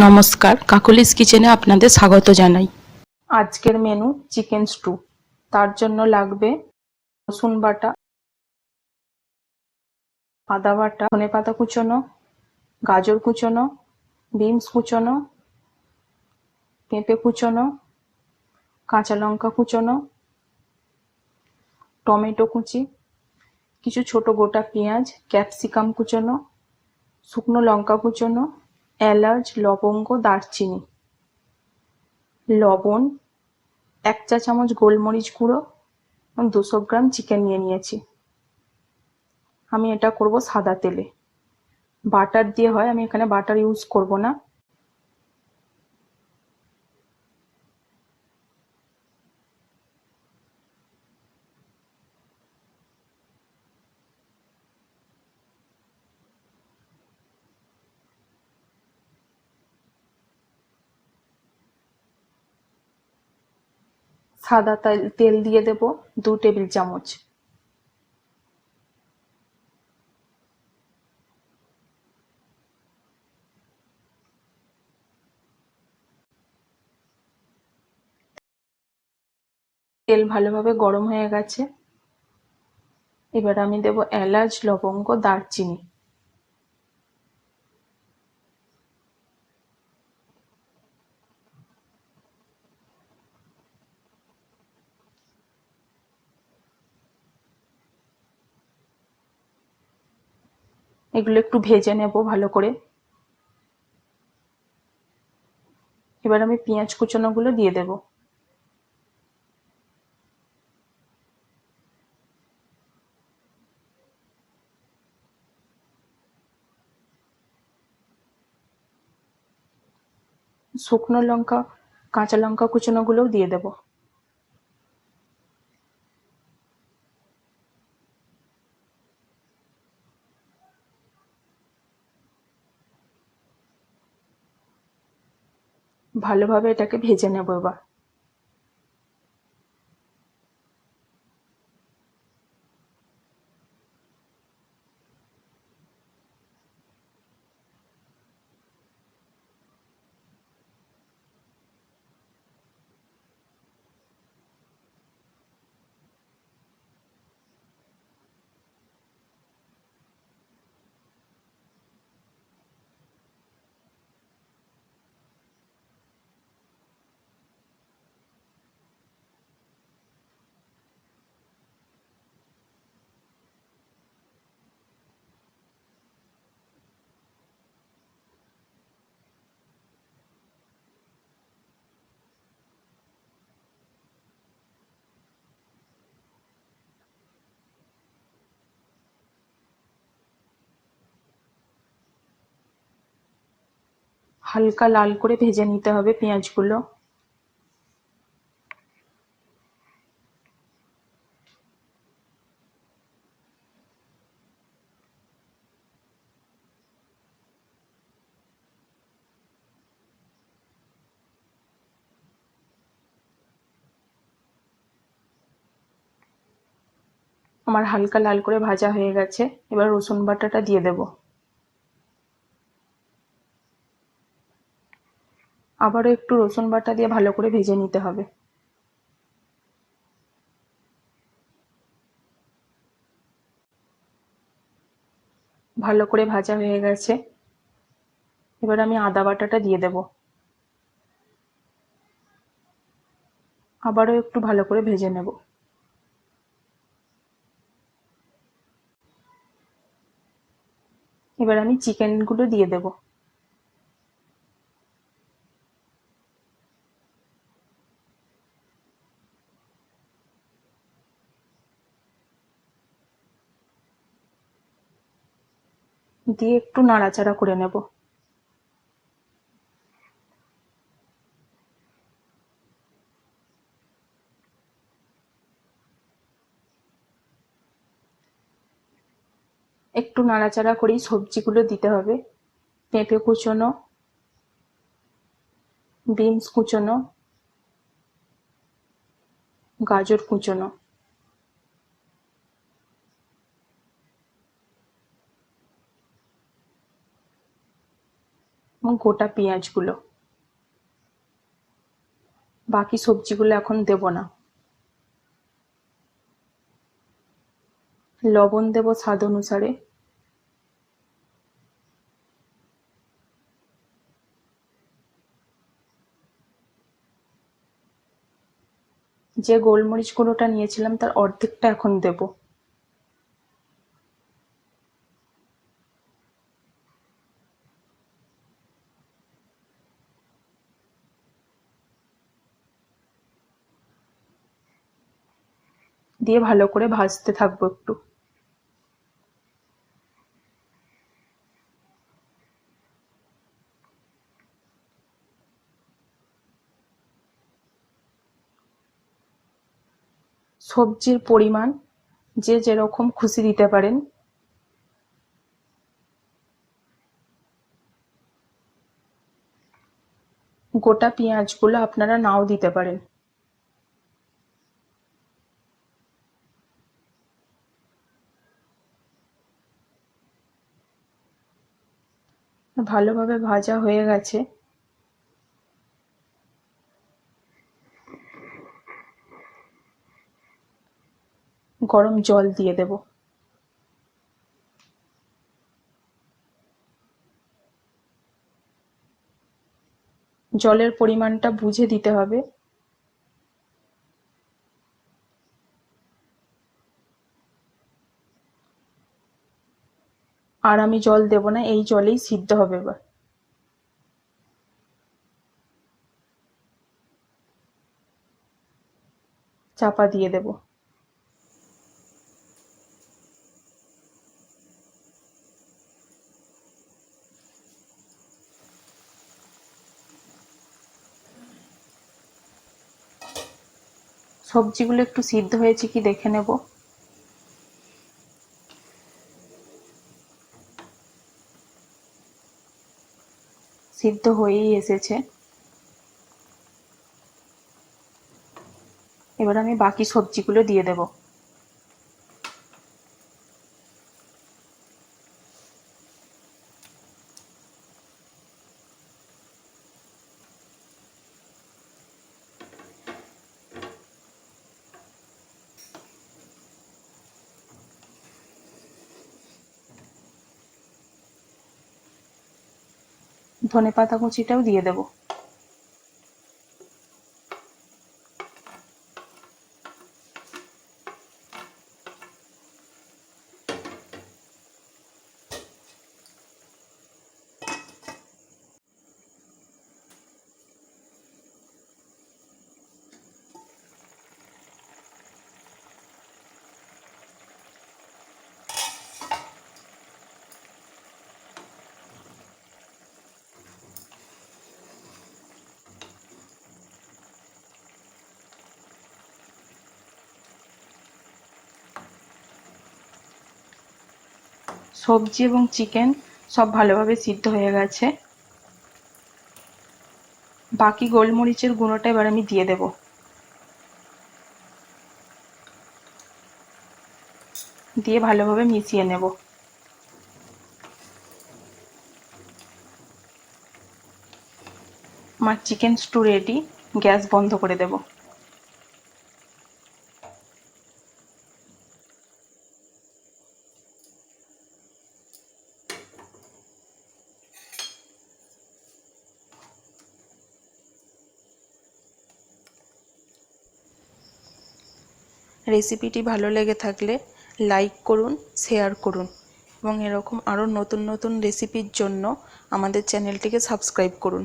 নমস্কার, কাকলিস কিচেনে আপনাদের স্বাগত জানাই। আজকের মেনু চিকেন স্টু। তার জন্য লাগবে রসুন বাটা, আদা বাটা, ধনেপাতা কুচোনো, গাজর কুচোনো, বিনস কুচোনো, পেঁপে কুচোনো, কাঁচা লঙ্কা কুচোনো, টমেটো কুচি, কিছু ছোট গোটা পেঁয়াজ, ক্যাপসিকাম কুচোনো, শুকনো লঙ্কা কুচোনো, এলাচ, লবঙ্গ, দারচিনি, লবণ, 1 চা চামচ গোলমরিচ গুঁড়ো এবং 200 গ্রাম চিকেন নিয়েছি। আমি এটা করব সাদা তেলে, বাটার দিয়ে হয়, আমি এখানে বাটার ইউজ করব না। সাদা তেল দিয়ে দেব 2 টেবিল চামচ। তেল ভালোভাবে গরম হয়ে গেছে, এবার আমি দেব এলাচ, লবঙ্গ, দারচিনি। এগুলো একটু ভেজে নেব ভালো করে। এবার আমি পেঁয়াজ কুচোনো গুলো দিয়ে দেব। শুকনো লঙ্কা, কাঁচা লঙ্কা কুচোনো গুলোও দিয়ে দেব। ভালোভাবে এটাকে ভেজে নেব। এবার হালকা লাল করে ভেজে নিতে হবে পেঁয়াজগুলো। আমার হালকা লাল করে ভাজা হয়ে গেছে, এবার রসুন বাটাটা দিয়ে দেব। আবারও একটু রসুন বাটা দিয়ে ভালো করে ভেজে নিতে হবে। ভালো করে ভাজা হয়ে গেছে, এবার আমি আদা বাটাটা দিয়ে দেব। আবারও একটু ভালো করে ভেজে নেব। এবার আমি চিকেনগুলো দিয়ে দেব। দিয়ে একটু নাড়াচাড়া করে নেব। একটু নাড়াচাড়া করেই সবজিগুলো দিতে হবে। পেঁপে কুচোনো, বিনস কুচোনো, গাজর কুচোনো, এবং গোটা পেঁয়াজগুলো। বাকি সবজিগুলো এখন দেব না। লবণ দেব স্বাদ অনুসারে। যে গোলমরিচ গুঁড়োটা নিয়েছিলাম তার অর্ধেকটা এখন দেব। দিয়ে ভালো করে ভাজতে থাকবো একটু। সবজির পরিমাণ যে যেরকম খুশি দিতে পারেন। গোটা পেঁয়াজগুলো আপনারা নাও দিতে পারেন। ভালোভাবে ভাজা হয়ে গেছে। গরম জল দিয়ে দেব। জলের পরিমাণটা বুঝে দিতে হবে। আর আমি জল দেব না, এই জলেই সিদ্ধ হবে। এবার চাপা দিয়ে দেব। সবজিগুলো একটু সিদ্ধ হয়েছে কি দেখে নেব। সিদ্ধ হয়েই এসেছে। এবার আমি বাকি সবজিগুলো দিয়ে দেব। ধনেপাতা কুচিটাও দিয়ে দেব। সবজি এবং চিকেন সব ভালোভাবে সিদ্ধ হয়ে গেছে। বাকি গোলমরিচের গুঁড়োটা এবার আমি দিয়ে দেব। দিয়ে ভালোভাবে মিশিয়ে নেব। আমার চিকেন স্টু রেডি। গ্যাস বন্ধ করে দেব। রেসিপিটি ভালো লেগে থাকলে লাইক করুন, শেয়ার করুন এবং এরকম আরও নতুন নতুন রেসিপির জন্য আমাদের চ্যানেলটিকে সাবস্ক্রাইব করুন।